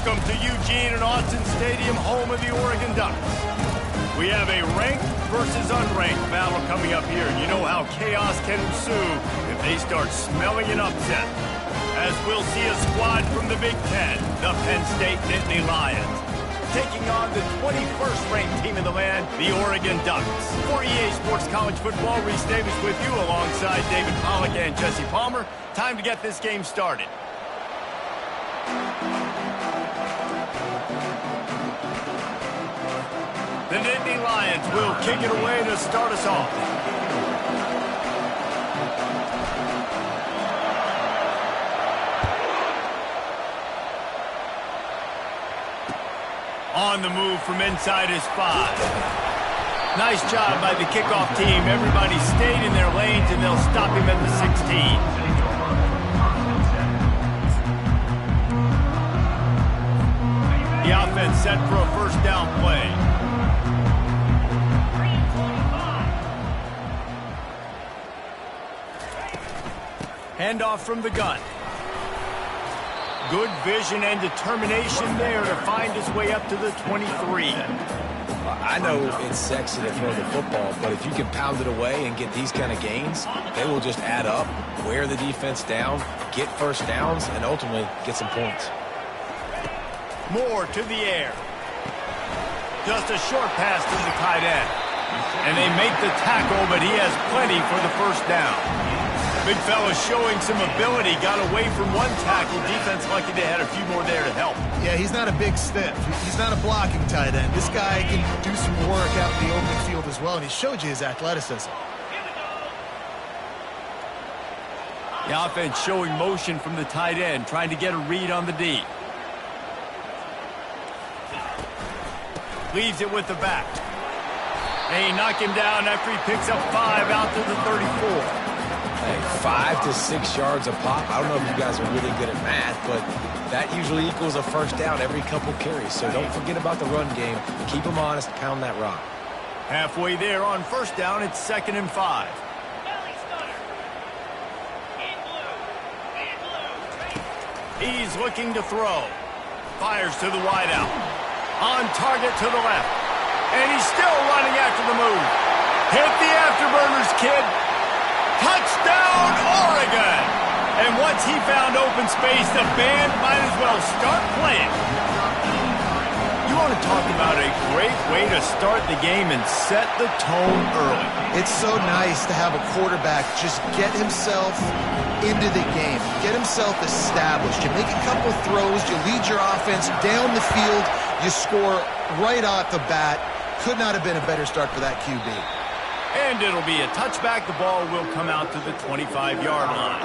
Welcome to Eugene and Austin Stadium, home of the Oregon Ducks. We have a ranked versus unranked battle coming up here. You know how chaos can ensue if they start smelling an upset. As we'll see a squad from the Big Ten, the Penn State Nittany Lions, taking on the 21st ranked team in the land, the Oregon Ducks. For EA Sports College Football, Reese Davis with you alongside David Pollack and Jesse Palmer. Time to get this game started. The Nittany Lions will kick it away to start us off. On the move from inside his 5. Nice job by the kickoff team. Everybody stayed in their lanes, and they'll stop him at the 16. The offense set for a first down play. Handoff from the gun. Good vision and determination there to find his way up to the 23. I know it's sexy to throw the football, but if you can pound it away and get these kind of gains, they will just add up, wear the defense down, get first downs, and ultimately get some points. More to the air. Just a short pass to the tight end. And they make the tackle, but he has plenty for the first down. Big fella showing some ability, got away from one tackle. Defense lucky they had a few more there to help. Yeah, he's not a big stiff. He's not a blocking tight end. This guy can do some work out in the open field as well, and he showed you his athleticism. The offense showing motion from the tight end, trying to get a read on the D. Leaves it with the back. They knock him down after he picks up 5 out to the 34. Hey, 5 to 6 yards a pop. I don't know if you guys are really good at math, but that usually equals a first down every couple carries. So don't forget about the run game. Keep them honest, pound that rock. Halfway there on first down, it's 2nd and 5. He's looking to throw. Fires to the wideout. On target to the left. And he's still running after the move. Hit the afterburners, kid. Touchdown, Oregon! And once he found open space, the band might as well start playing. You want to talk about a great way to start the game and set the tone early. It's so nice to have a quarterback just get himself into the game, get himself established. You make a couple throws, you lead your offense down the field, you score right off the bat. Could not have been a better start for that QB. And it'll be a touchback. The ball will come out to the 25-yard line.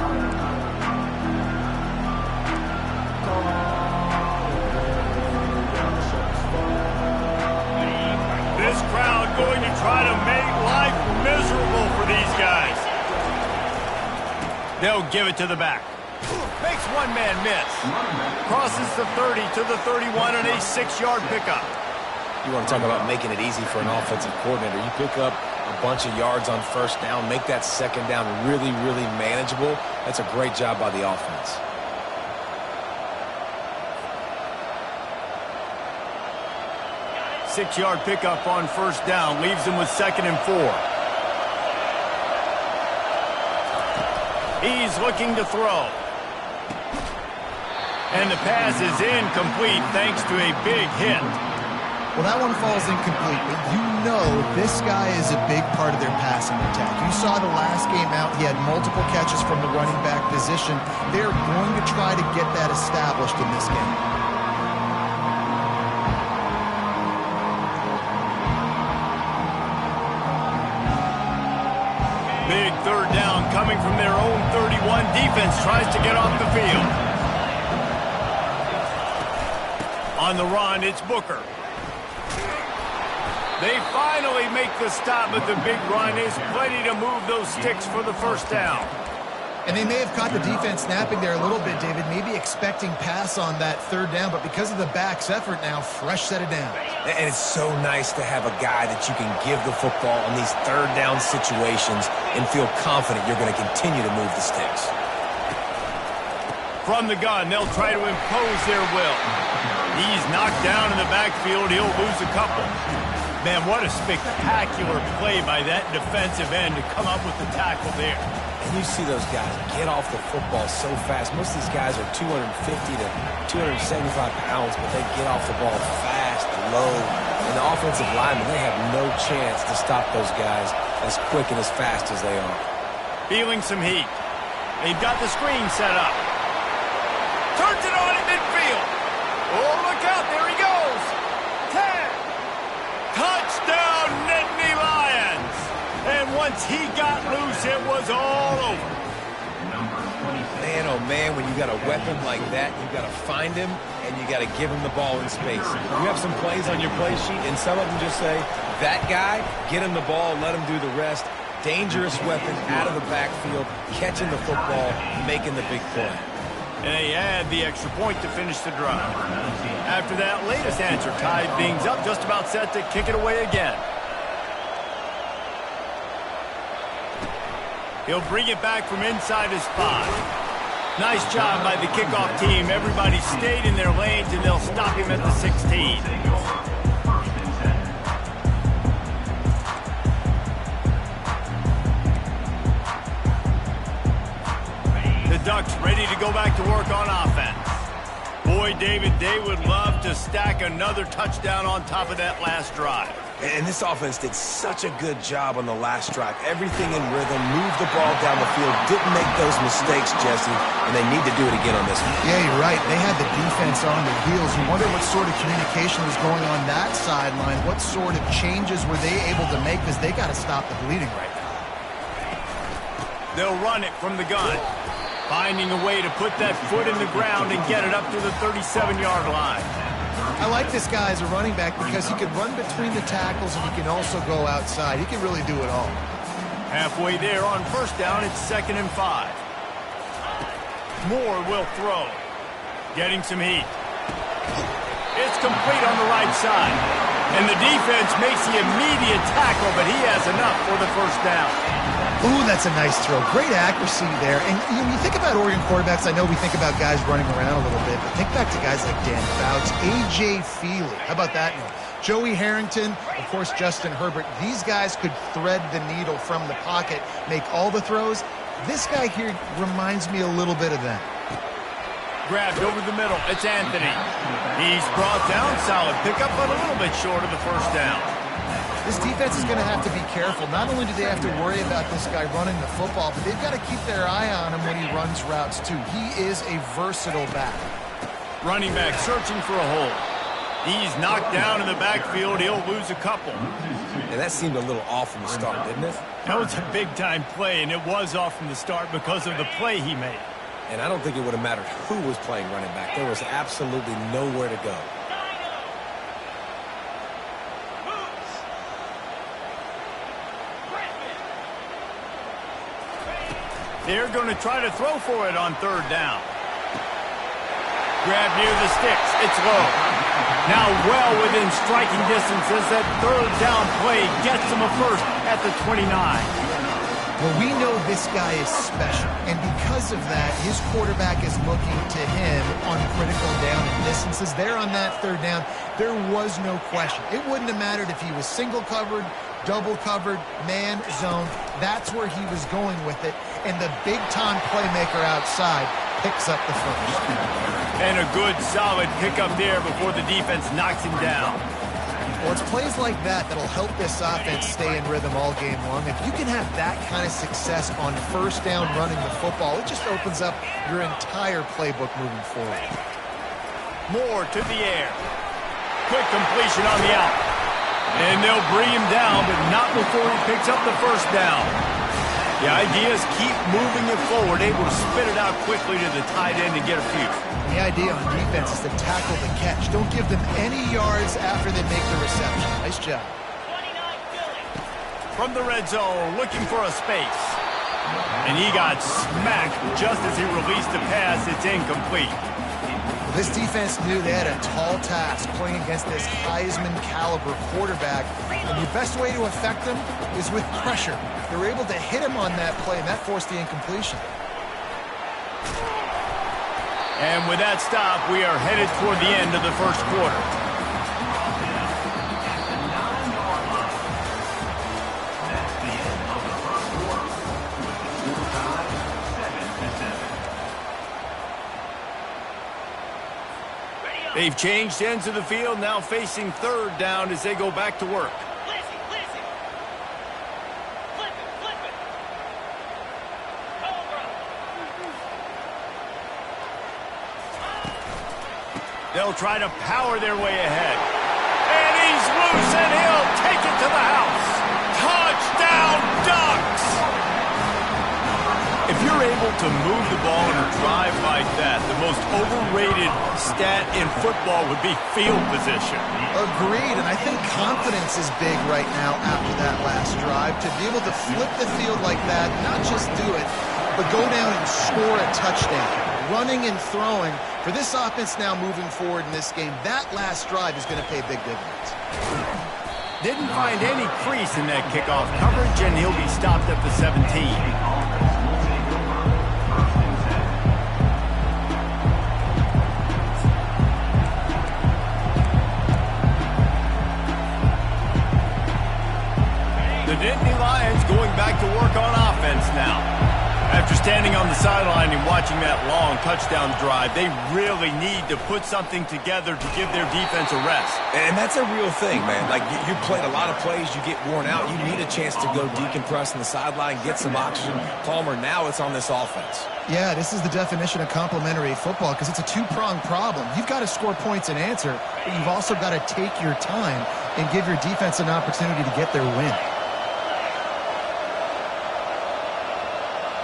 This crowd going to try to make life miserable for these guys. They'll give it to the back. Makes one man miss. Crosses the 30 to the 31 and a 6-yard pickup. You want to talk about making it easy for an offensive coordinator. You pick up a bunch of yards on first down, make that second down really, really manageable. That's a great job by the offense. Six-yard pickup on first down, leaves him with 2nd and 4. He's looking to throw. And the pass is incomplete thanks to a big hit. Well, that one falls incomplete, but you know this guy is a big part of their passing attack. You saw the last game out, he had multiple catches from the running back position. They're going to try to get that established in this game. Big third down coming from their own 31. Defense tries to get off the field. On the run, it's Booker. They finally make the stop, but the big run is plenty to move those sticks for the first down. And they may have caught the defense snapping there a little bit, David, maybe expecting pass on that third down, but because of the back's effort now, fresh set of downs. And it's so nice to have a guy that you can give the football in these third down situations and feel confident you're going to continue to move the sticks. From the gun, they'll try to impose their will. He's knocked down in the backfield. He'll lose a couple. Man, what a spectacular play by that defensive end to come up with the tackle there. And you see those guys get off the football so fast. Most of these guys are 250 to 275 pounds, but they get off the ball fast, low. And the offensive linemen, they have no chance to stop those guys as quick and as fast as they are. Feeling some heat. They've got the screen set up. Turns it on at midfield. Oh, look out. There he goes. 10. Touchdown, Nittany Lions. And once he got loose, it was all over. Man, oh man, when you got a weapon like that, you got to find him and you got to give him the ball in space. You have some plays on your play sheet, and some of them just say, that guy, get him the ball, let him do the rest. Dangerous weapon out of the backfield, catching the football, making the big play. And they add the extra point to finish the drive. After that latest answer tied things up, just about set to kick it away again. He'll bring it back from inside his 5. Nice job by the kickoff team. Everybody stayed in their lanes, and they'll stop him at the 16. The Ducks ready to go back to work on offense. Boy, David, they would love to stack another touchdown on top of that last drive. And this offense did such a good job on the last drive. Everything in rhythm, moved the ball down the field, didn't make those mistakes, Jesse, and they need to do it again on this one. Yeah, you're right. They had the defense on their heels. You wonder what sort of communication was going on that sideline. What sort of changes were they able to make, because they got to stop the bleeding right now. They'll run it from the gun, finding a way to put that foot in the ground and get it up to the 37-yard line. I like this guy as a running back because he can run between the tackles and he can also go outside. He can really do it all. Halfway there on first down, it's 2nd and 5. Moore will throw. Getting some heat. It's complete on the right side. And the defense makes the immediate tackle, but he has enough for the first down. Ooh, that's a nice throw. Great accuracy there. And when you think about Oregon quarterbacks, I know we think about guys running around a little bit, but think back to guys like Dan Fouts, A.J. Feely. How about that name? Joey Harrington, of course, Justin Herbert. These guys could thread the needle from the pocket, make all the throws. This guy here reminds me a little bit of them. Grabbed over the middle. It's Anthony. He's brought down. Solid pickup, but a little bit short of the first down. This defense is going to have to be careful. Not only do they have to worry about this guy running the football, but they've got to keep their eye on him when he runs routes, too. He is a versatile back. Running back searching for a hole. He's knocked down in the backfield. He'll lose a couple. And that seemed a little off from the start, didn't it? That was a big-time play, and it was off from the start because of the play he made. And I don't think it would have mattered who was playing running back. There was absolutely nowhere to go. They're going to try to throw for it on 3rd down. Grab near the sticks. It's low. Now well within striking distance as that 3rd down play gets him a first at the 29. Well, we know this guy is special, and because of that, his quarterback is looking to him on critical down and distances. There on that 3rd down, there was no question. It wouldn't have mattered if he was single covered, double covered, man, zone. That's where he was going with it, and the big-time playmaker outside picks up the first. And a good, solid pickup there before the defense knocks him down. Well, it's plays like that that'll help this offense stay in rhythm all game long. If you can have that kind of success on 1st down running the football, it just opens up your entire playbook moving forward. Moore to the air. Quick completion on the out. And they'll bring him down, but not before he picks up the first down. The idea is keep moving it forward, able to spit it out quickly to the tight end and get a few. And the idea on defense is to tackle the catch. Don't give them any yards after they make the reception. Nice job. From the red zone, looking for a space. And he got smacked just as he released the pass. It's incomplete. This defense knew they had a tall task playing against this Heisman-caliber quarterback, and the best way to affect them is with pressure. They were able to hit him on that play, and that forced the incompletion. And with that stop, we are headed toward the end of the first quarter. They've changed ends of the field, now facing third down as they go back to work. They'll try to power their way ahead. And he's loose, and he'll take it to the house. Touchdown, Ducks! If you're able to move the ball in a drive like that, the most overrated stat in football would be field position. Agreed, and I think confidence is big right now after that last drive. To be able to flip the field like that, not just do it, but go down and score a touchdown. Running and throwing. For this offense now moving forward in this game, that last drive is going to pay big dividends. Didn't find any crease in that kickoff coverage, and he'll be stopped at the 17. The Nittany Lions going back to work on offense now. After standing on the sideline and watching that long touchdown drive, they really need to put something together to give their defense a rest. And that's a real thing, man. Like, you played a lot of plays, you get worn out. You need a chance to go decompress on the sideline, get some oxygen. Palmer, now it's on this offense. Yeah, this is the definition of complementary football because it's a two-pronged problem. You've got to score points and answer, but you've also got to take your time and give your defense an opportunity to get their win.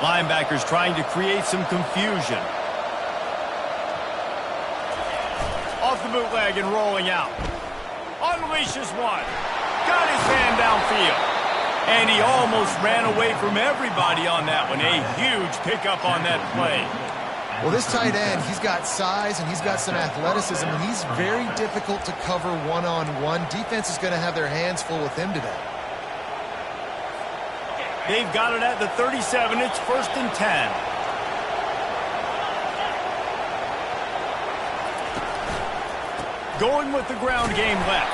Linebackers trying to create some confusion. Off the bootleg and rolling out. Unleashes one. Got his man downfield. And he almost ran away from everybody on that one. A huge pickup on that play. Well, this tight end, he's got size and he's got some athleticism, and he's very difficult to cover one-on-one. Defense is going to have their hands full with him today. They've got it at the 37. It's 1st and 10. Going with the ground game left.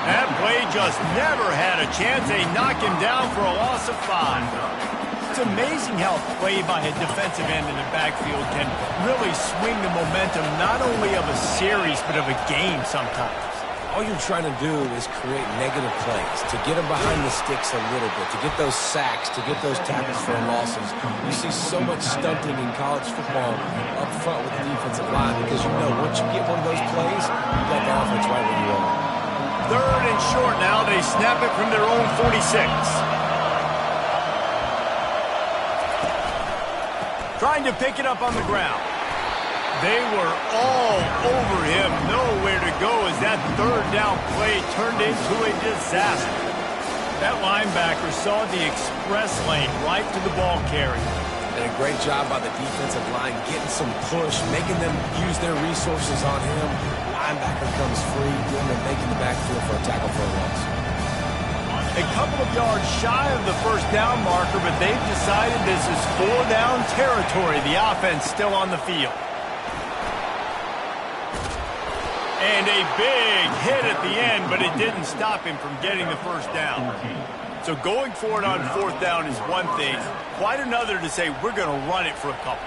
That play just never had a chance. They knock him down for a loss of 5. It's amazing how a play by a defensive end in the backfield can really swing the momentum not only of a series but of a game sometimes. All you're trying to do is create negative plays, to get them behind the sticks a little bit, to get those sacks, to get those tackles for losses. You see so much stunting in college football up front with the defensive line because you know once you get one of those plays, you got the offense right where you are. 3rd and short now. They snap it from their own 46. Trying to pick it up on the ground. They were all over him, nowhere to go as that 3rd down play turned into a disaster. That linebacker saw the express lane right to the ball carrier. And a great job by the defensive line, getting some push, making them use their resources on him. Linebacker comes free, getting them making the backfield for a tackle for a loss. A couple of yards shy of the 1st down marker, but they've decided this is 4-down territory. The offense still on the field. And a big hit at the end, but it didn't stop him from getting the 1st down. So going for it on 4th down is one thing. Quite another to say we're going to run it for a couple.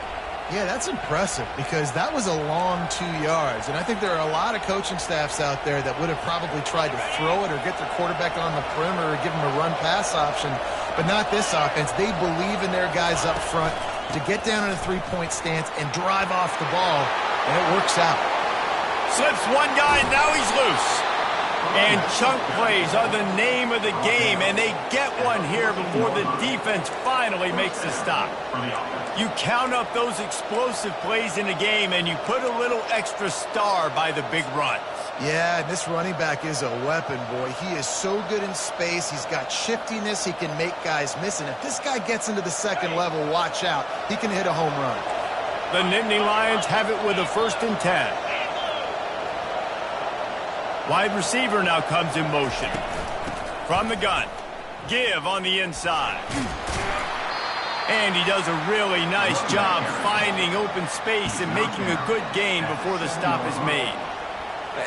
Yeah, that's impressive because that was a long 2 yards. And I think there are a lot of coaching staffs out there that would have probably tried to throw it or get their quarterback on the perimeter or give him a run-pass option. But not this offense. They believe in their guys up front to get down in a three-point stance and drive off the ball, and it works out. Slips one guy, now he's loose. And chunk plays are the name of the game, and they get one here before the defense finally makes the stop. You count up those explosive plays in a game, and you put a little extra star by the big runs. Yeah, this running back is a weapon, boy. He is so good in space. He's got shiftiness. He can make guys miss. And if this guy gets into the 2nd level, watch out. He can hit a home run. The Nittany Lions have it with a 1st and 10. Wide receiver now comes in motion. From the gun. Give on the inside. And he does a really nice job finding open space and making a good gain before the stop is made.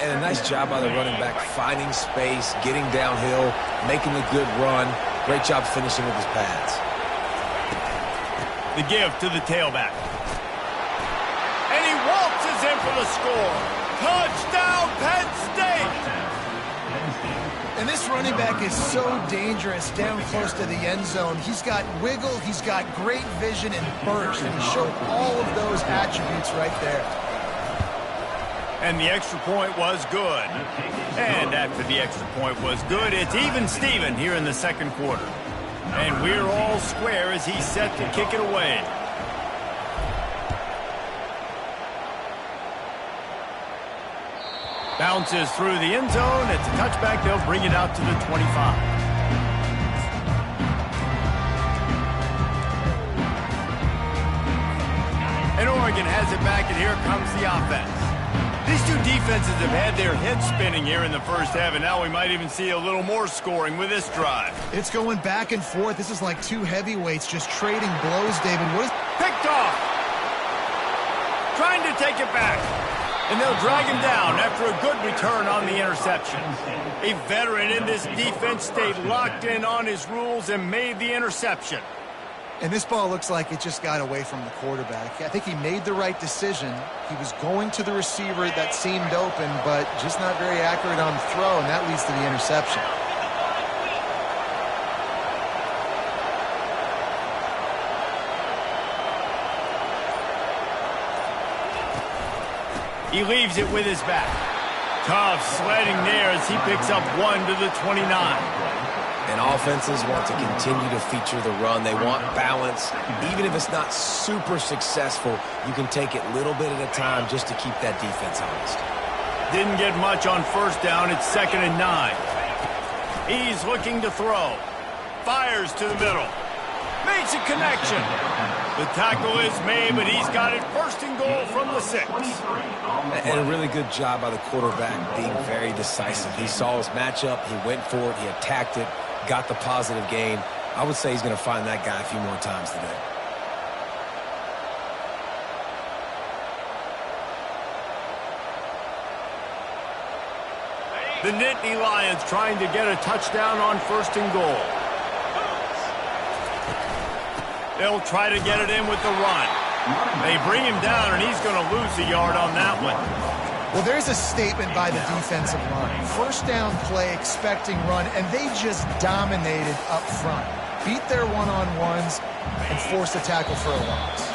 And a nice job by the running back, finding space, getting downhill, making a good run. Great job finishing with his pads. The give to the tailback. And he waltzes in for the score. Touchdown, Penn State! And this running back is so dangerous down close to the end zone. He's got wiggle, he's got great vision and burst, and he showed all of those attributes right there. And the extra point was good. And after the extra point was good, it's even Steven here in the second quarter. And we're all square as he's set to kick it away. Bounces through the end zone. It's a touchback. They'll bring it out to the 25. And Oregon has it back, and here comes the offense. These two defenses have had their heads spinning here in the first half, and now we might even see a little more scoring with this drive. It's going back and forth. This is like two heavyweights just trading blows, David. What is... Picked off. Trying to take it back. And they'll drag him down after a good return on the interception. A veteran in this defense stayed locked in on his rules and made the interception. And this ball looks like it just got away from the quarterback. I think he made the right decision. He was going to the receiver that seemed open, but just not very accurate on the throw, and that leads to the interception. He leaves it with his back. Tough sledding there as he picks up 1 to the 29. And offenses want to continue to feature the run. They want balance. Even if it's not super successful, you can take it little bit at a time just to keep that defense honest. Didn't get much on first down. It's 2nd and 9. He's looking to throw. Fires to the middle. Makes a connection. The tackle is made, but he's got it 1st and goal from the 6. And a really good job by the quarterback being very decisive. He saw his matchup. He went for it. He attacked it. Got the positive gain. I would say he's going to find that guy a few more times today. The Nittany Lions trying to get a touchdown on 1st and goal. They'll try to get it in with the run. They bring him down, and he's going to lose a yard on that one. Well, there's a statement by the defensive line. 1st down play, expecting run, and they just dominated up front. Beat their one-on-ones and forced a tackle for a loss.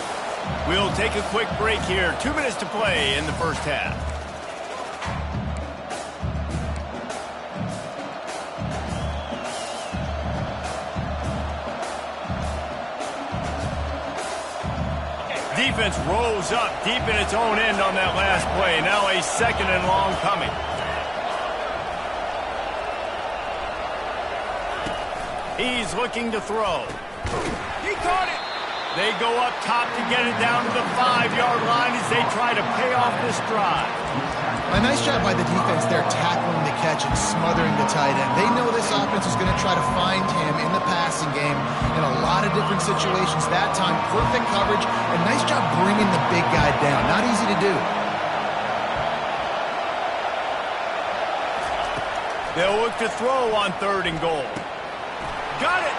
We'll take a quick break here. 2 minutes to play in the first half. Defense rolls up deep in its own end on that last play. Now a 2nd and long coming. He's looking to throw. He caught it. They go up top to get it down to the 5-yard line as they try to pay off this drive. A nice job by the defense there tackling the catch and smothering the tight end. They know this offense is going to try to find him in the passing game in a lot of different situations. That time, perfect coverage, and nice job bringing the big guy down. Not easy to do. They'll look to throw on 3rd and goal. Got it.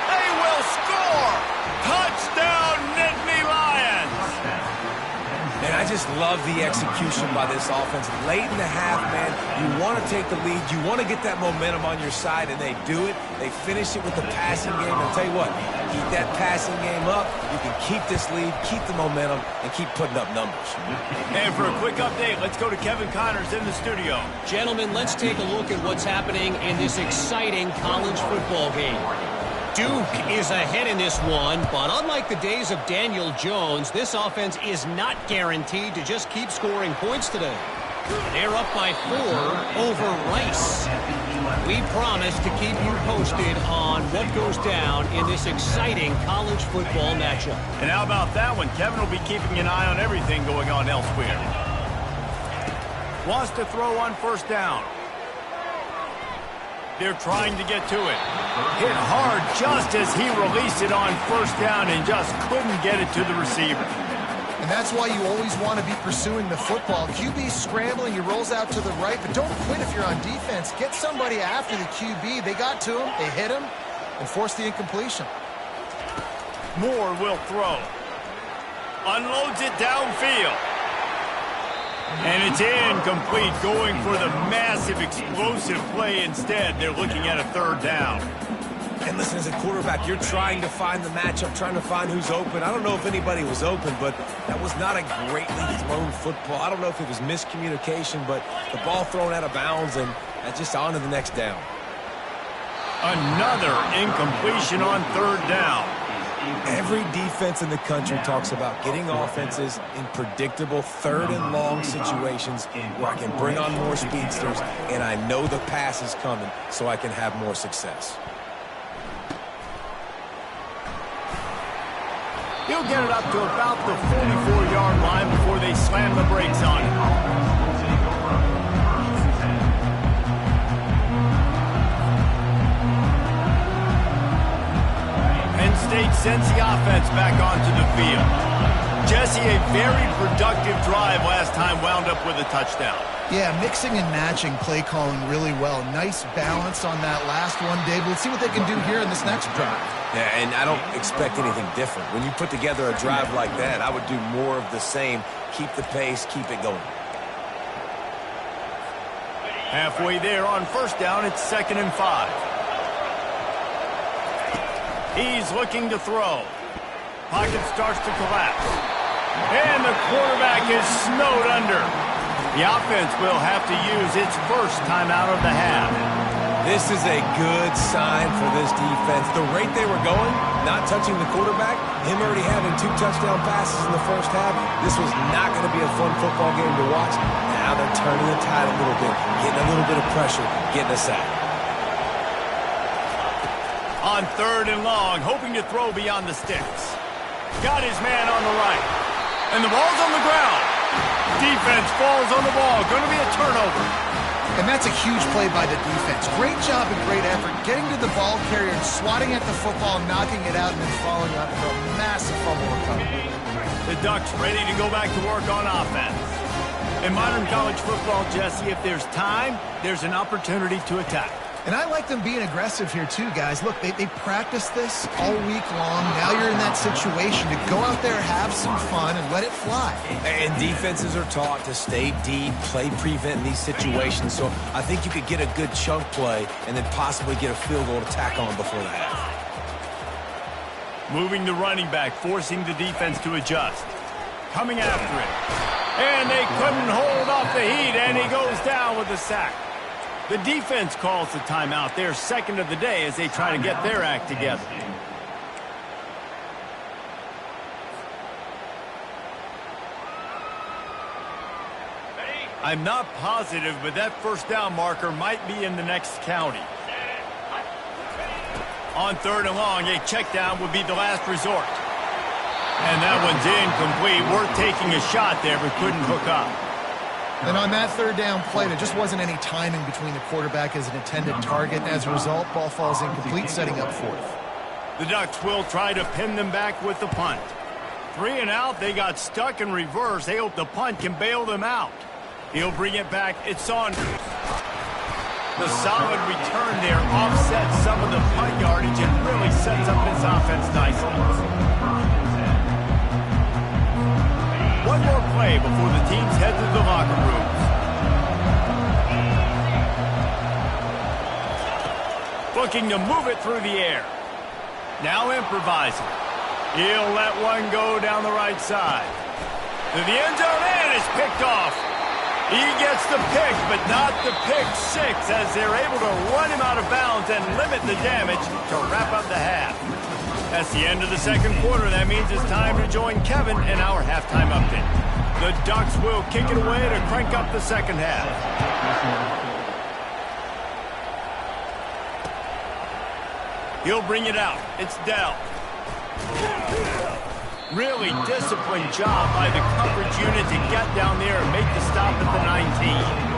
They will score. Touchdown, Nittany Lions. And I just love the execution by this offense. Late in the half, man, you want to take the lead. You want to get that momentum on your side, and they do it. They finish it with the passing game. And I'll tell you what, keep that passing game up. You can keep this lead, keep the momentum, and keep putting up numbers. And for a quick update, let's go to Kevin Connors in the studio. Gentlemen, let's take a look at what's happening in this exciting college football game. Duke is ahead in this one, but unlike the days of Daniel Jones, this offense is not guaranteed to just keep scoring points today. They're up by 4 over Rice. We promise to keep you posted on what goes down in this exciting college football matchup. And how about that one? Kevin will be keeping an eye on everything going on elsewhere. Wants to throw on 1st down. They're trying to get to it. Hit hard just as he released it on first down and just couldn't get it to the receiver. And that's why you always want to be pursuing the football. QB's scrambling, he rolls out to the right, but don't quit if you're on defense. Get somebody after the QB. They got to him, they hit him, and forced the incompletion. Moore will throw. Unloads it downfield. And it's incomplete, going for the massive, explosive play instead. They're looking at a third down. And listen, as a quarterback, you're trying to find the matchup, trying to find who's open. I don't know if anybody was open, but that was not a greatly thrown football. I don't know if it was miscommunication, but the ball thrown out of bounds and just on to the next down. Another incompletion on third down. Every defense in the country talks about getting offenses in predictable third and long situations where I can bring on more speedsters and I know the pass is coming so I can have more success. He'll get it up to about the 44-yard line before they slam the brakes on it. Penn State sends the offense back onto the field. Jesse, a very productive drive last time, wound up with a touchdown. Yeah, mixing and matching play calling really well. Nice balance on that last one, Dave. Let's see what they can do here in this next drive. Yeah, and I don't expect anything different. When you put together a drive like that, I would do more of the same. Keep the pace, keep it going. Halfway there on first down, it's 2nd and 5. He's looking to throw. Pocket starts to collapse. And the quarterback is snowed under. The offense will have to use its first timeout of the half. This is a good sign for this defense. The rate they were going, not touching the quarterback, him already having 2 touchdown passes in the first half, this was not going to be a fun football game to watch. Now they're turning the tide a little bit, getting a little bit of pressure, getting a sack. On 3rd and long, hoping to throw beyond the sticks. Got his man on the right. And the ball's on the ground. Defense falls on the ball. Going to be a turnover. And that's a huge play by the defense. Great job and great effort getting to the ball carrier and swatting at the football, knocking it out, and then following up for a massive fumble recovery. The Ducks ready to go back to work on offense. In modern college football, Jesse, if there's time, there's an opportunity to attack. And I like them being aggressive here too, guys. Look, they practiced this all week long. Now you're in that situation to go out there, have some fun, and let it fly. And defenses are taught to stay deep, play prevent in these situations. So I think you could get a good chunk play and then possibly get a field goal to tack on before the half. Moving the running back, forcing the defense to adjust. Coming after it. And they couldn't hold off the heat, and he goes down with a sack. The defense calls the timeout. Their second of the day as they try to get their act together. I'm not positive, but that first down marker might be in the next county. On 3rd and long, a check down would be the last resort. And that one's incomplete. Worth taking a shot there, but couldn't hook up. And on that 3rd down play, there just wasn't any timing between the quarterback as an intended target. As a result, ball falls incomplete, setting up 4th. The Ducks will try to pin them back with the punt. 3 and out, they got stuck in reverse. They hope the punt can bail them out. He'll bring it back. It's on. The solid return there offsets some of the punt yardage and really sets up this offense nicely. One more play before the teams head to the locker rooms. Looking to move it through the air. Now improvising. He'll let one go down the right side. To the end zone, and it's picked off. He gets the pick, but not the pick six, as they're able to run him out of bounds and limit the damage to wrap up the half. That's the end of the second quarter. That means it's time to join Kevin in our halftime update. The Ducks will kick it away to crank up the second half. He'll bring it out. It's Dell. Really disciplined job by the coverage unit to get down there and make the stop at the 19.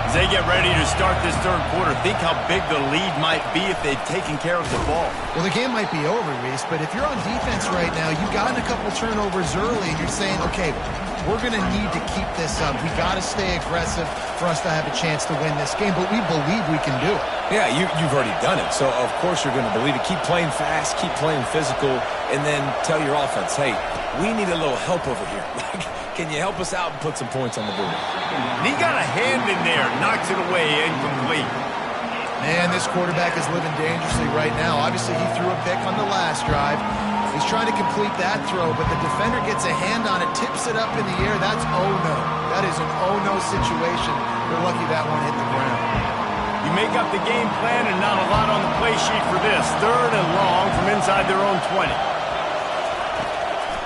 As they get ready to start this third quarter, think how big the lead might be if they've taken care of the ball. Well, the game might be over, Reese, but if you're on defense right now, you've gotten a couple turnovers early, and you're saying, okay, we're going to need to keep this up. We got to stay aggressive for us to have a chance to win this game, but we believe we can do it. Yeah, you've already done it, so of course you're going to believe it. Keep playing fast, keep playing physical, and then tell your offense, hey, we need a little help over here. Can you help us out and put some points on the board? And he got a hand in there, knocks it away, incomplete. Man, this quarterback is living dangerously right now. Obviously, he threw a pick on the last drive. He's trying to complete that throw, but the defender gets a hand on it, tips it up in the air. That's oh-no. That is an oh-no situation. We're lucky that one hit the ground. You make up the game plan and not a lot on the play sheet for this. 3rd and long from inside their own 20.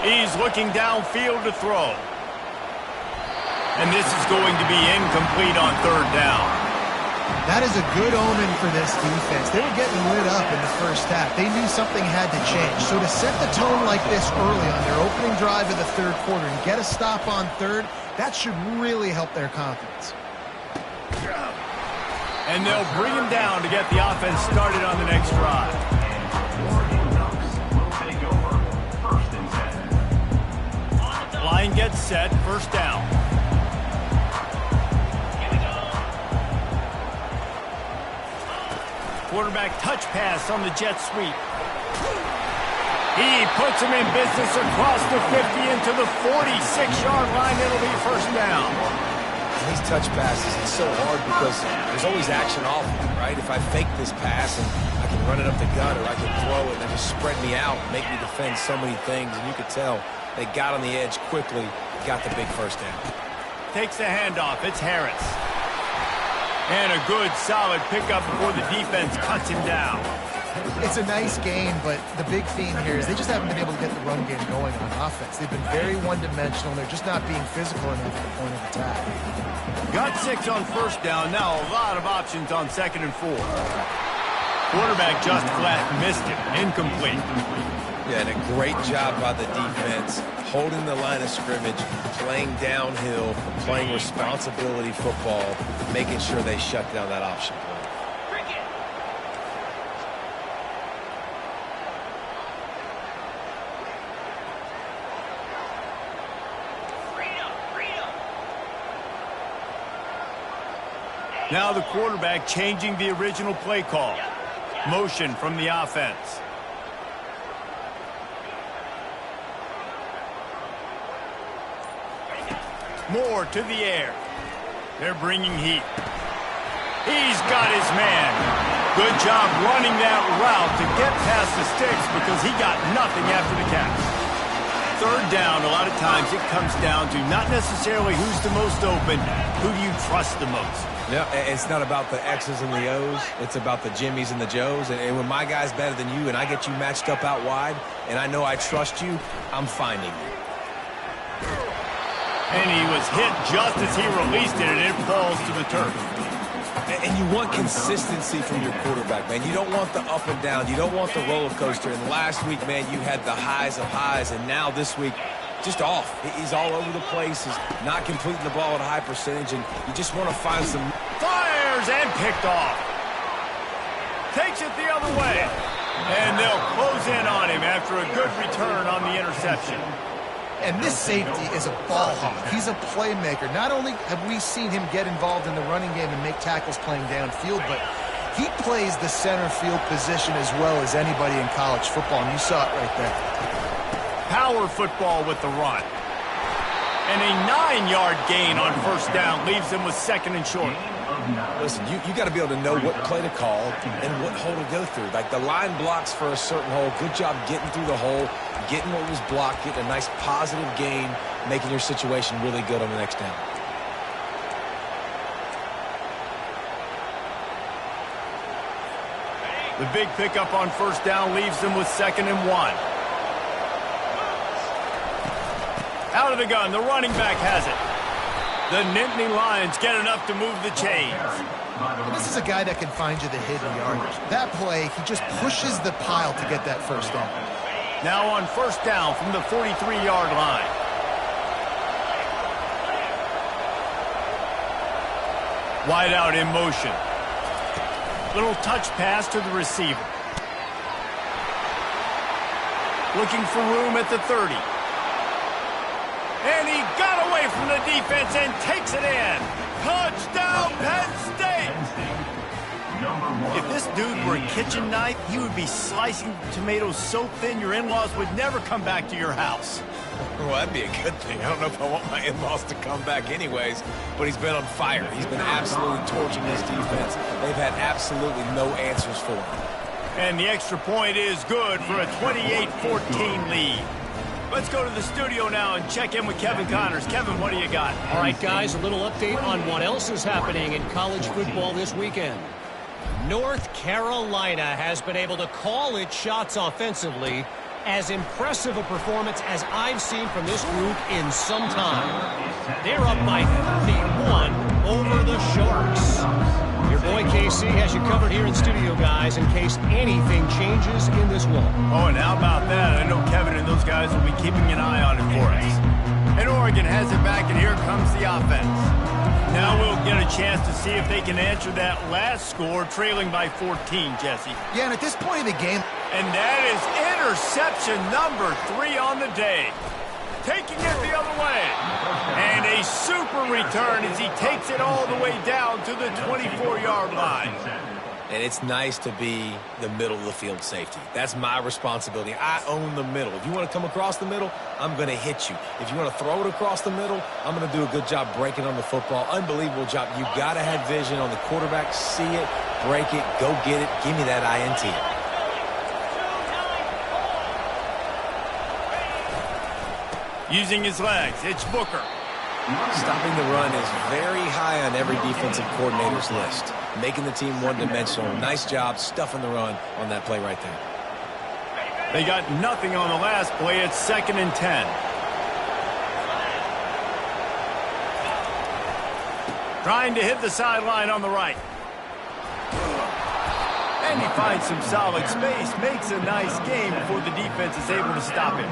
He's looking downfield to throw. And this is going to be incomplete on 3rd down. That is a good omen for this defense. They were getting lit up in the first half. They knew something had to change. So to set the tone like this early on their opening drive of the third quarter and get a stop on 3rd, that should really help their confidence. And they'll bring him down to get the offense started on the next drive. Line gets set, 1st down. Quarterback touch pass on the jet sweep. He puts him in business across the 50 into the 46-yard line. It'll be 1st down. And these touch passes, it's so hard because there's always action off of it, right? If I fake this pass and I can run it up the gut or I can throw it and just spread me out, make me defend so many things, and you could tell they got on the edge quickly, got the big 1st down. Takes the handoff. It's Harris. And a good, solid pickup before the defense cuts him down. It's a nice game, but the big theme here is they just haven't been able to get the run game going on offense. They've been very one-dimensional, and they're just not being physical enough at the point of attack. Got 6 on 1st down. Now a lot of options on 2nd and 4. Quarterback just flat missed it. Incomplete. Yeah, and a great job by the defense, holding the line of scrimmage, playing downhill, playing responsibility football, making sure they shut down that option play. Now the quarterback changing the original play call. Motion from the offense. Moore to the air. They're bringing heat. He's got his man. Good job running that route to get past the sticks because he got nothing after the catch. 3rd down, a lot of times it comes down to not necessarily who's the most open, who do you trust the most. Yeah, it's not about the X's and the O's. It's about the Jimmies and the Joes. And when my guy's better than you and I get you matched up out wide and I know I trust you, I'm finding you. And he was hit just as he released it, and it falls to the turf. And you want consistency from your quarterback, man. You don't want the up and down. You don't want the roller coaster. And last week, man, you had the highs of highs, and now this week, just off. He's all over the place. He's not completing the ball at a high percentage, and you just want to find some... Fires and picked off. Takes it the other way. And they'll close in on him after a good return on the interception. And this safety is a ball hawk. He's a playmaker. Not only have we seen him get involved in the running game and make tackles playing downfield, but he plays the center field position as well as anybody in college football, and you saw it right there. Power football with the run. And a 9-yard gain on 1st down leaves them with 2nd and short. Listen, you got to be able to know what play to call and what hole to go through. Like the line blocks for a certain hole. Good job getting through the hole, getting what was blocked, getting a nice positive gain, making your situation really good on the next down. The big pickup on 1st down leaves them with 2nd and 1. Out of the gun, the running back has it. The Nittany Lions get enough to move the chains. This is a guy that can find you the hidden yardage. That play, he just pushes the pile to get that 1st down. Now on 1st down from the 43-yard line. Wide out in motion. Little touch pass to the receiver. Looking for room at the 30. And he got away from the defense and takes it in. Touchdown, Penn State! If this dude were a kitchen knife, he would be slicing tomatoes so thin your in-laws would never come back to your house. Well, that'd be a good thing. I don't know if I want my in-laws to come back anyways, but he's been on fire. He's been absolutely torching this defense. They've had absolutely no answers for him. And the extra point is good for a 28-14 lead. Let's go to the studio now and check in with Kevin Connors. Kevin, what do you got? All right, guys, a little update on what else is happening in college football this weekend. North Carolina has been able to call its shots offensively. As impressive a performance as I've seen from this group in some time. They're up by 31 over the Sharks. Your boy KC has you covered here in studio, guys, in case anything changes in this one. Oh, and how about that? I know Kevin and those guys will be keeping an eye on it for us. And Oregon has it back, and here comes the offense. Now we'll get a chance to see if they can answer that last score, trailing by 14, Jesse. Yeah, and at this point in the game... And that is interception number 3 on the day. Taking it the other way. And a super return as he takes it all the way down to the 24-yard line. And it's nice to be the middle of the field safety. That's my responsibility. I own the middle. If you want to come across the middle, I'm going to hit you. If you want to throw it across the middle, I'm going to do a good job breaking on the football. Unbelievable job. You got to have vision on the quarterback. See it, break it, go get it. Give me that INT. Using his legs, it's Booker. Stopping the run is very high on every defensive coordinator's list. Making the team one-dimensional. Nice job stuffing the run on that play right there. They got nothing on the last play. It's 2nd and 10. Trying to hit the sideline on the right. And he finds some solid space. Makes a nice game before the defense is able to stop him.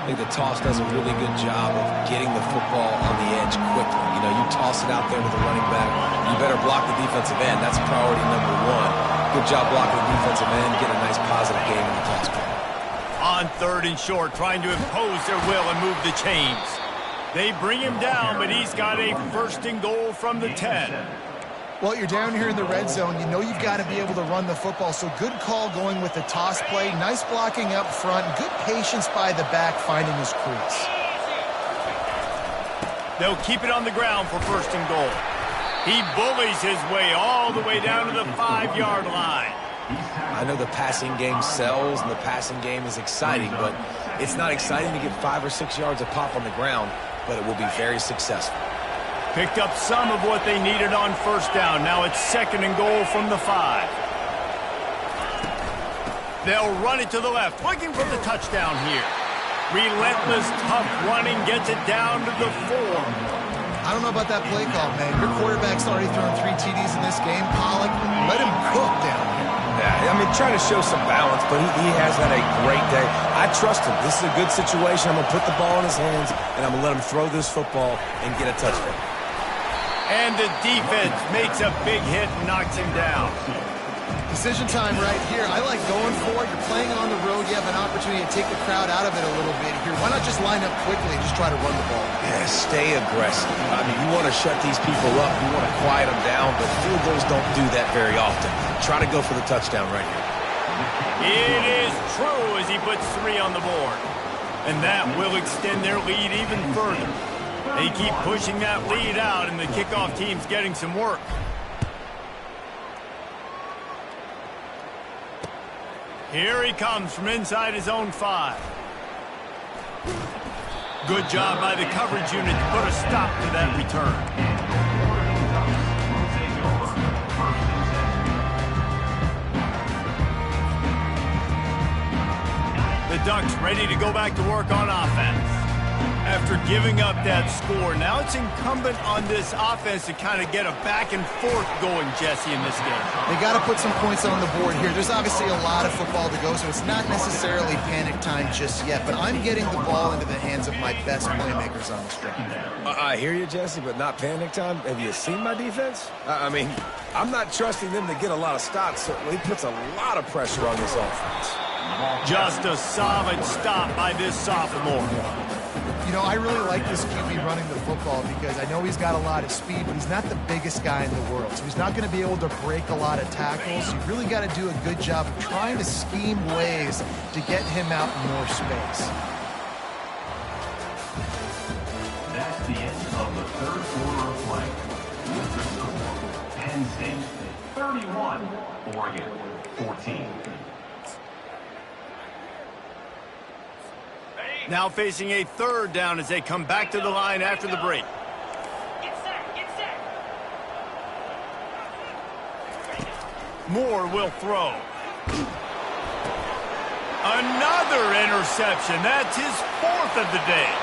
I think the toss does a really good job of getting the football on the edge quickly. You know, you toss it out there with the running back, you better block the defensive end. That's priority number 1. Good job blocking the defensive end, get a nice positive game in the toss play. On 3rd and short, trying to impose their will and move the chains. They bring him down, but he's got a 1st and goal from the 10. Well, you're down here in the red zone. You know you've got to be able to run the football. So good call going with the toss play. Nice blocking up front. Good patience by the back finding his crease. They'll keep it on the ground for 1st and goal. He bullies his way all the way down to the 5-yard line. I know the passing game sells and the passing game is exciting, but it's not exciting to get 5 or 6 yards a pop on the ground, but it will be very successful. Picked up some of what they needed on 1st down. Now it's 2nd and goal from the 5. They'll run it to the left, looking for the touchdown here. Relentless, tough running gets it down to the 4. I don't know about that play call, man. Your quarterback's already thrown 3 TDs in this game. Pollock, let him cook down here. Yeah, I mean, trying to show some balance, but he has had a great day. I trust him. This is a good situation. I'm going to put the ball in his hands, and I'm going to let him throw this football and get a touchdown. And the defense makes a big hit and knocks him down. Decision time right here. I like going for it. You're playing on the road. You have an opportunity to take the crowd out of it a little bit here. Why not just line up quickly and just try to run the ball? Yeah, stay aggressive. I mean, you want to shut these people up. You want to quiet them down, but field goals don't do that very often. Try to go for the touchdown right here. It is true as he puts 3 on the board. And that will extend their lead even further. They keep pushing that lead out, and the kickoff team's getting some work. Here he comes from inside his own 5. Good job by the coverage unit to put a stop to that return. The Ducks ready to go back to work on offense. After giving up that score, now it's incumbent on this offense to kind of get a back and forth going, Jesse, in this game. They got to put some points on the board here. There's obviously a lot of football to go, so it's not necessarily panic time just yet, but I'm getting the ball into the hands of my best playmakers on this drive. I hear you, Jesse, but not panic time. Have you seen my defense? I mean, I'm not trusting them to get a lot of stops, so he puts a lot of pressure on this offense. Just a solid stop by this sophomore. You know, I really like this QB running the football because I know he's got a lot of speed, but he's not the biggest guy in the world. So he's not going to be able to break a lot of tackles. You really got to do a good job of trying to scheme ways to get him out in more space. That's the end of the third quarter of play. With the score, Penn State 31, Oregon 14. Now facing a third down as they come back to the line after the break. Moore will throw. Another interception. That's his fourth of the day.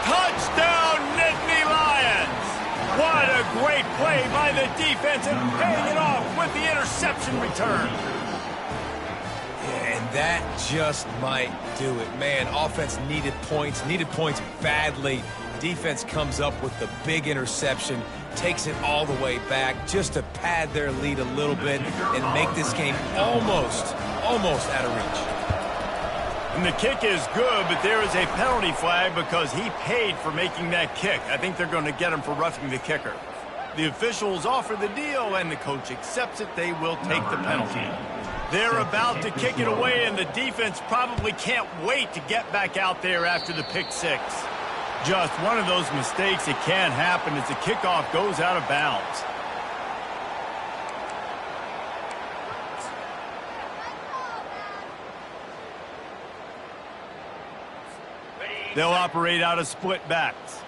Touchdown, Nittany Lions! What a great play by the defense and paying it off with the interception return. And that just might do it. Man, offense needed points badly. Defense comes up with the big interception, takes it all the way back just to pad their lead a little bit and make this game almost out of reach. And the kick is good, but there is a penalty flag because he paid for making that kick. I think they're going to get him for roughing the kicker. The officials offer the deal, and the coach accepts it. They will take the penalty. They're about to kick it away, and the defense probably can't wait to get back out there after the pick six. Just one of those mistakes that can't happen as the kickoff goes out of bounds. They'll operate out of split backs.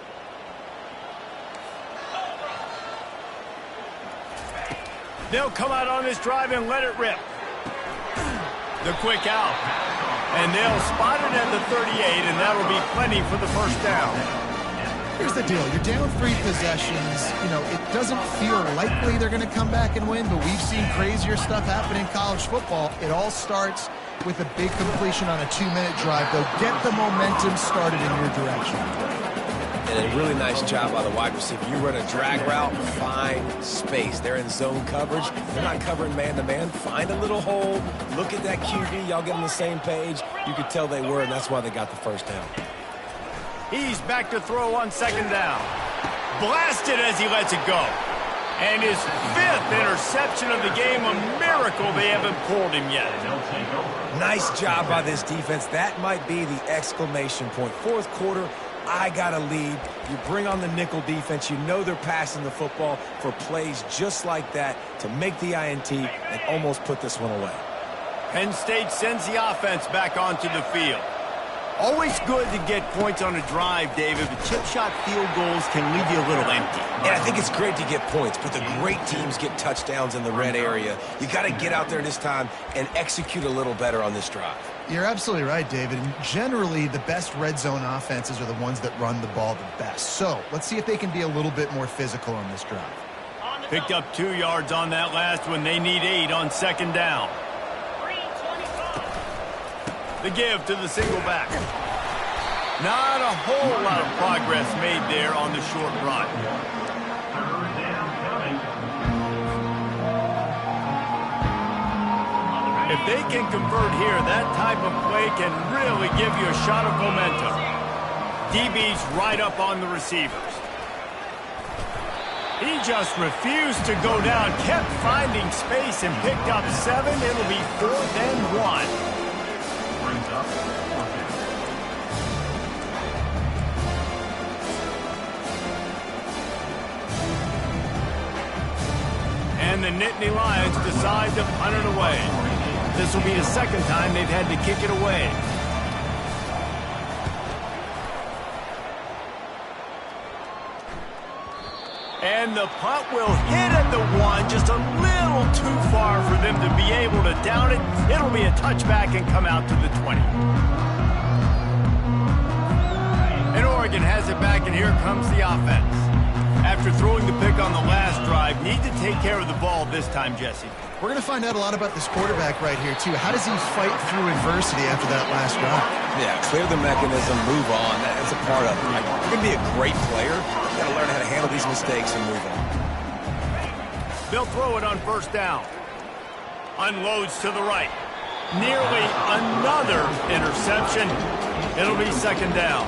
They'll come out on this drive and let it rip. The quick out. And they'll spot it at the 38, and that'll be plenty for the first down. Here's the deal. You're down 3 possessions. You know, it doesn't feel likely they're going to come back and win, but we've seen crazier stuff happen in college football. It all starts with a big completion on a 2-minute drive. They'll get the momentum started in your direction. And a really nice job by the wide receiver. You run a drag route, find space. They're in zone coverage. They're not covering man-to-man. Find a little hole. Look at that QB. Y'all get on the same page. You could tell they were, and that's why they got the first down. He's back to throw on second down. Blasted as he lets it go. And his 5th interception of the game, a miracle they haven't pulled him yet. Nice job by this defense. That might be the exclamation point. Fourth quarter, I got a lead. You bring on the nickel defense. You know they're passing the football for plays just like that to make the INT and almost put this one away. Penn State sends the offense back onto the field. Always good to get points on a drive, David, but chip shot field goals can leave you a little empty. And I think it's great to get points, but the great teams get touchdowns in the red area. You got to get out there this time and execute a little better on this drive. You're absolutely right, David. And generally, the best red zone offenses are the ones that run the ball the best. So let's see if they can be a little bit more physical on this drive. Picked up 2 yards on that last one. They need 8 on second down. The give to the single back. Not a whole lot of progress made there on the short run. If they can convert here, that type of play can really give you a shot of momentum. DB's right up on the receivers. He just refused to go down, kept finding space and picked up 7. It'll be 4th and 1. And the Nittany Lions decide to punt it away. This will be the second time they've had to kick it away. And the punt will hit at the 1, just a little too far for them to be able to down it. It'll be a touchback and come out to the 20. And Oregon Oregon has it back, and here comes the offense. After throwing the pick on the last drive, need to take care of the ball this time, Jesse. We're going to find out a lot about this quarterback right here, too. How does he fight through adversity after that last drive? Yeah, clear the mechanism, move on. That's a part of it. Like, you're going to be a great player. You've got to learn how to handle these mistakes and move on. They'll throw it on first down. Unloads to the right. Nearly another interception. It'll be second down.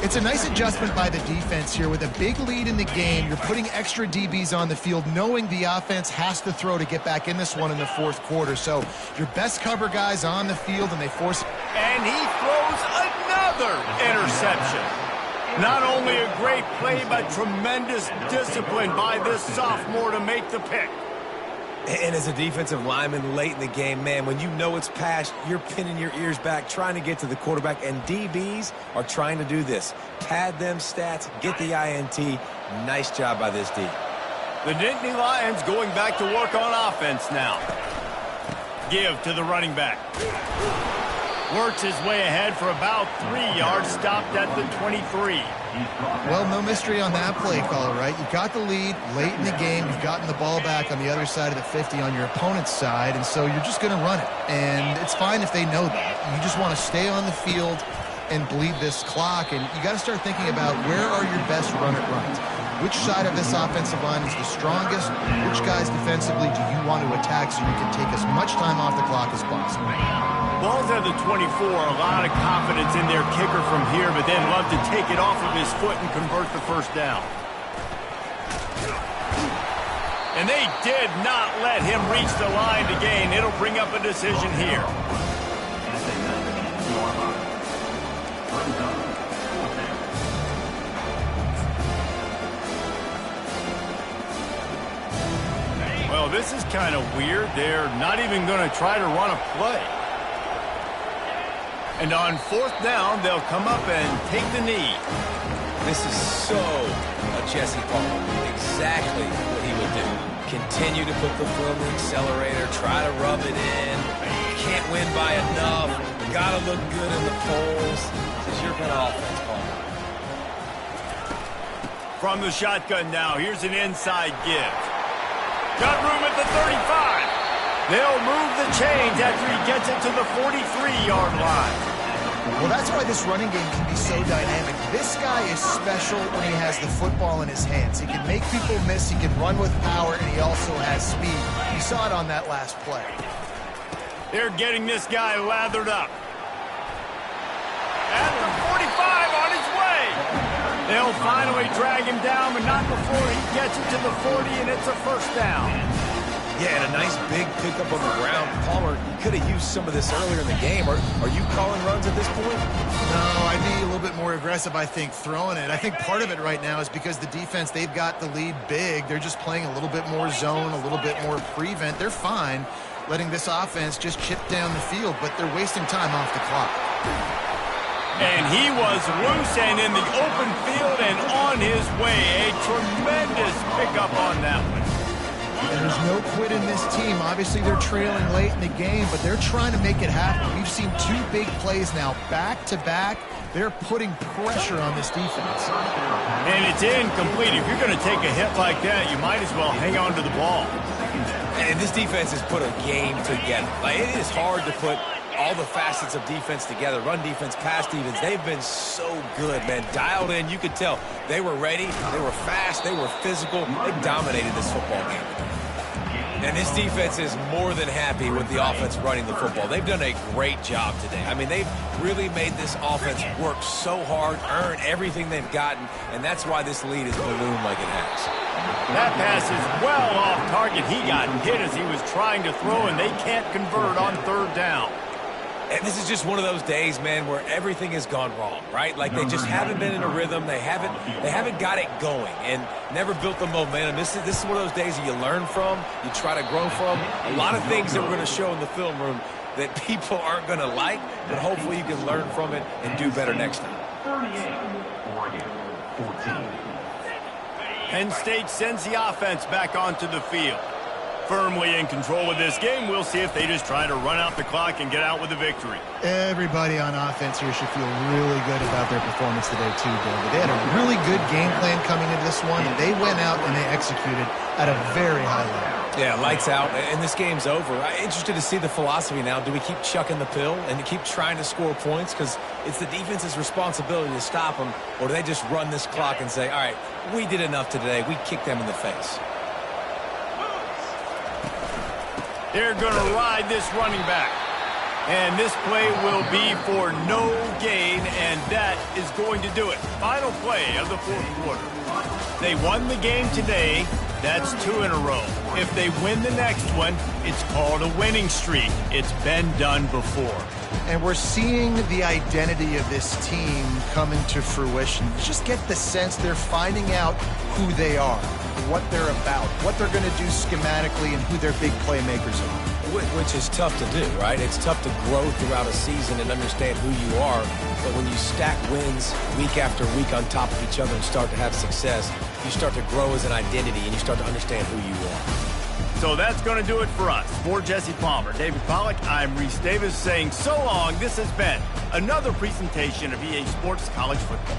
It's a nice adjustment by the defense here. With a big lead in the game, you're putting extra DBs on the field, knowing the offense has to throw to get back in this one in the fourth quarter. So your best cover guys on the field, and they force... And he throws another interception. Not only a great play, but tremendous discipline by this sophomore to make the pick. And as a defensive lineman late in the game, man, when you know it's past, you're pinning your ears back, trying to get to the quarterback, and DBs are trying to do this. Pad them stats, get the INT. Nice job by this D. The Nittany Lions going back to work on offense now. Give to the running back. Works his way ahead for about 3 yards, stopped at the 23. Well, no mystery on that play call, right? You got the lead late in the game. You've gotten the ball back on the other side of the 50 on your opponent's side, and so you're just going to run it. And it's fine if they know that. You just want to stay on the field and bleed this clock, and you got to start thinking about where are your best run-it runs. Which side of this offensive line is the strongest? Which guys defensively do you want to attack so you can take as much time off the clock as possible? Ball's at the 24, a lot of confidence in their kicker from here, but then love to take it off of his foot and convert the first down. And they did not let him reach the line to gain. It'll bring up a decision here. Well, this is kind of weird. They're not even going to try to run a play. And on fourth down, they'll come up and take the knee. This is so a Jesse Paul. Exactly what he would do. Continue to put the foot on the accelerator, try to rub it in. Can't win by enough. Got to look good in the polls. This is your kind of offense, Paul. From the shotgun now, here's an inside give. Got room at the 35. They'll move the chains after he gets it to the 43-yard line. Well, that's why this running game can be so dynamic. This guy is special when he has the football in his hands. He can make people miss, he can run with power, and he also has speed. You saw it on that last play. They're getting this guy lathered up. At the 45 on his way. They'll finally drag him down, but not before he gets it to the 40, and it's a first down. Yeah, and a nice big pickup on the ground. Palmer, you could have used some of this earlier in the game. Are you calling runs at this point? No, I'd be a little bit more aggressive, I think, throwing it. I think part of it right now is because the defense, they've got the lead big. They're just playing a little bit more zone, a little bit more prevent. They're fine letting this offense just chip down the field, but they're wasting time off the clock. And he was loose and in the open field and on his way. A tremendous pickup on that one. And there's no quit in this team. Obviously, they're trailing late in the game, but they're trying to make it happen. We've seen two big plays now, back-to-back. They're putting pressure on this defense. And it's incomplete. If you're going to take a hit like that, you might as well hang on to the ball. And this defense has put a game together. Like, it is hard to put all the facets of defense together. Run defense, pass defense. They've been so good, man. Dialed in. You could tell they were ready. They were fast. They were physical. They dominated this football game. And this defense is more than happy with the offense running the football. They've done a great job today. I mean, they've really made this offense work so hard, earn everything they've gotten, and that's why this lead is ballooned like it has. That pass is well off target. He got hit as he was trying to throw, and they can't convert on third down. And this is just one of those days, man, where everything has gone wrong, right? Like they just haven't been in a rhythm. They haven't got it going and never built the momentum. This is one of those days that you learn from, you try to grow from. A lot of things that we're going to show in the film room that people aren't going to like, but hopefully you can learn from it and do better next time. 38, Oregon, 14. Penn State sends the offense back onto the field. firmly in control of this game. We'll see if they just try to run out the clock and get out with a victory. Everybody on offense here should feel really good about their performance today too, David. They had a really good game plan coming into this one, and they went out and they executed at a very high level. Yeah, lights out, and this game's over. I'm interested to see the philosophy now. Do we keep chucking the pill and keep trying to score points? Because it's the defense's responsibility to stop them, or do they just run this clock and say, all right, we did enough today. We kicked them in the face. They're going to ride this running back. And this play will be for no gain, and that is going to do it. Final play of the fourth quarter. They won the game today. That's 2 in a row. If they win the next one, it's called a winning streak. It's been done before. And we're seeing the identity of this team come into fruition. You just get the sense they're finding out who they are, what they're about, what they're going to do schematically, and who their big playmakers are. Which is tough to do, right? It's tough to grow throughout a season and understand who you are. But when you stack wins week after week on top of each other and start to have success, you start to grow as an identity and you start to understand who you are. So that's going to do it for us. For Jesse Palmer, David Pollack, I'm Reese Davis saying so long. This has been another presentation of EA Sports College Football.